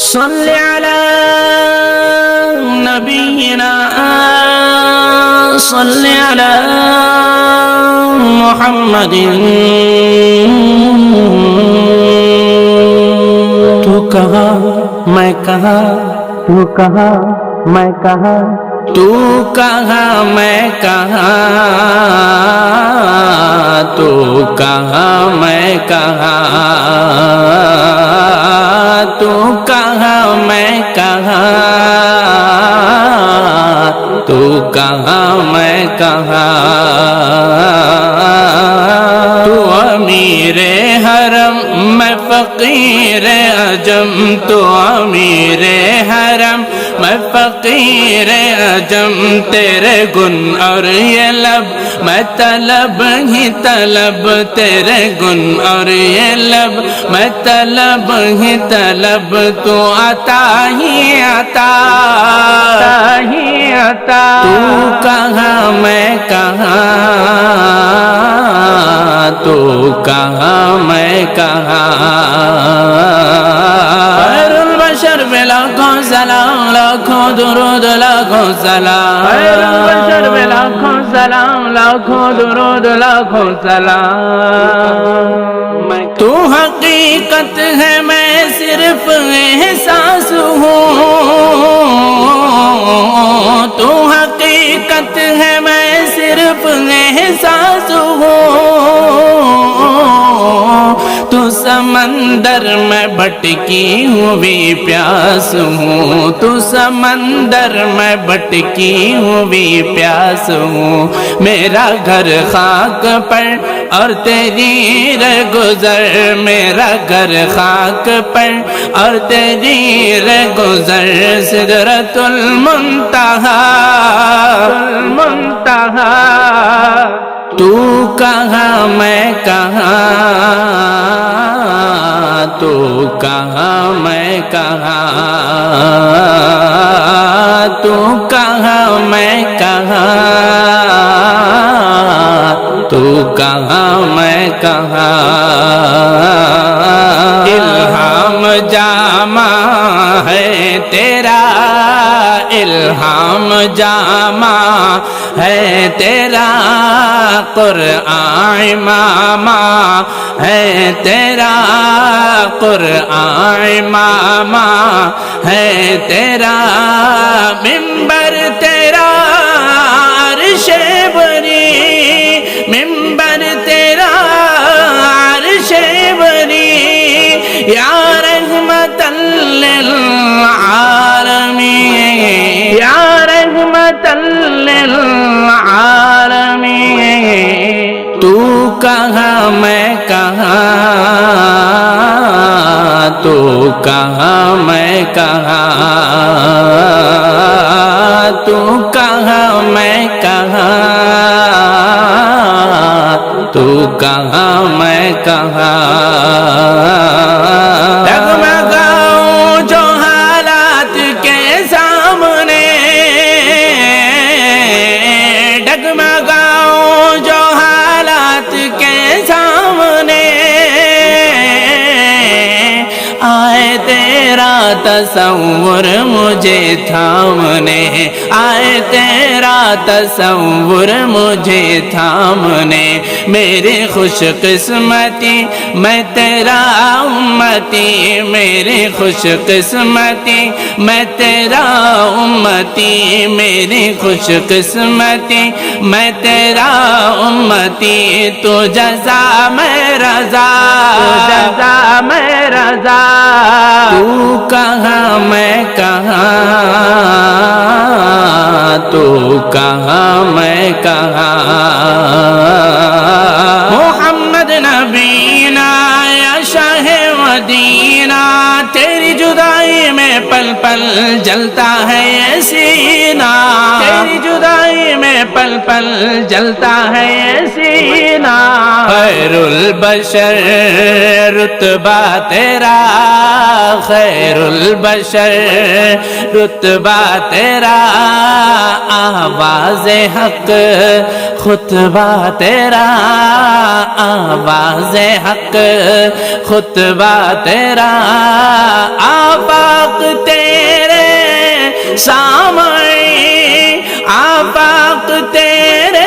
صل على نبينا صل على محمد تو کہاں میں کہاں تو کہاں میں کہاں تو کہاں میں کہاں تو کہاں میں کہاں تو کہاں میں کہاں تو کہاں میں کہاں تو امیر حرم میں فقیر عجم تو امیر حرم میں فقیر عجم تیرے گن اور یہ لب میں طلب ہی طلب تیرے گن اور یہ لب میں طلب ہی طلب تو عطا ہی عطا ہی عطا تو کہاں میں کہاں تو کہاں میں کہاں خیر البشر پہ لاکھوں سلام لاکھوں درود لاکھوں سلام خیر البشر پہ لاکھوں سلام لاکھوں درود لاکھوں سلام تو حقیقت ہے میں صرف احساس ہوں تو حقیقت ہے میں صرف احساس ہوں تو سمندر میں بھٹکی ہوئی پیاس ہوں تو سمندر میں بھٹکی ہوئی پیاس ہوں میرا گھر خاک پر اور تیری گزر میرا گھر خاک پر اور تیری گزر سدرۃ المنتہا تو کہاں میں کہاں تو کہاں میں کہاں تو کہاں میں کہاں تو کہاں میں کہاں الہام جامع ہے تیرا الہام جامع ہے تیرا قرآن ماما ہے تیرا قرآن ماما ہے تیرا منبر تیرا عرش بری منبر تیرا عرش بری یا رحمت للعالمین یا رحمت للعالمین تو کہاں میں کہاں تو کہاں میں کہاں تو کہاں میں کہاں تو کہاں میں کہاں ڈگمگاؤں جو حالات کے سامنے ڈگمگاؤں جو حالات کے سامنے آئے تیرا تصور مجھے تھامنے آئے تیرا تصور مجھے تھامنے میری خوش قسمتی میں تیرا امتی میری خوش قسمتی میں تیرا امتی میری خوش قسمتی میں تیرا امتی تو جزا میں رضا تو جزا میں رضا تو کہاں میں کہاں تو کہاں میں کہاں محمد نبینا یا شاہ مدینہ تیری جدائی میں پل پل جلتا ہے یہ سینہ تیری جدائی میں پل پل جلتا ہے یہ سینہ خیر البشر رتبہ تیرا خیر البشر رتبہ تیرا آواز حق خطبہ تیرا آواز حق خطبہ تیرا آفاق تیرے سامنے آفاق تیرے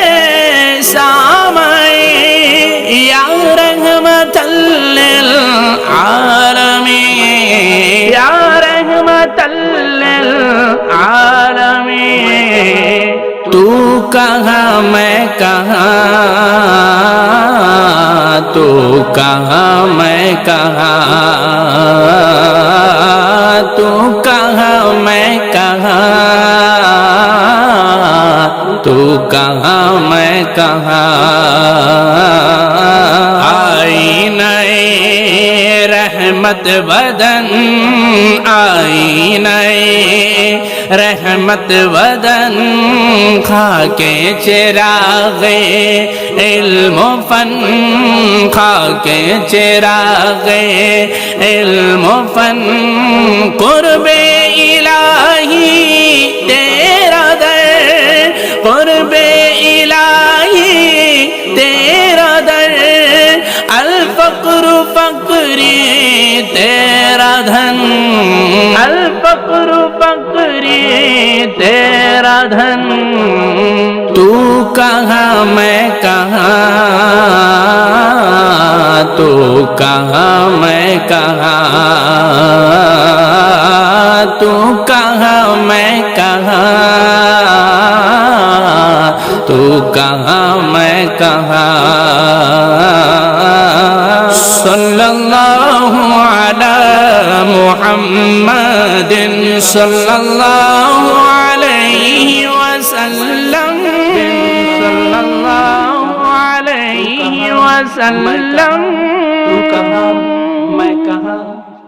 سامنے یا رحمت للعالمین یا رحمت للعالمین تو کہاں میں کہاں تو کہاں میں کہاں تو کہاں میں کہاں تو کہاں میں کہاں آئینہ رحمت بدن آئینہ رحمت بدن خاکے چراغ علم و فن خاکے چراغ علم و فن قرب الہی تیرا در قرب الہی تیرا در الفقر فقری تیرا دھن الفقر فقری تیرا دھن تو کہاں میں کہاں تو کہاں میں کہاں تو کہاں میں کہاں تو کہاں میں کہاں صلی اللہ علی محمد صلی اللہ علیہ وسلم صلی اللہ علیہ وسلم تو کہاں میں کہاں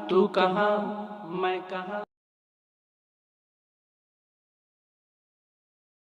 تو کہاں میں کہاں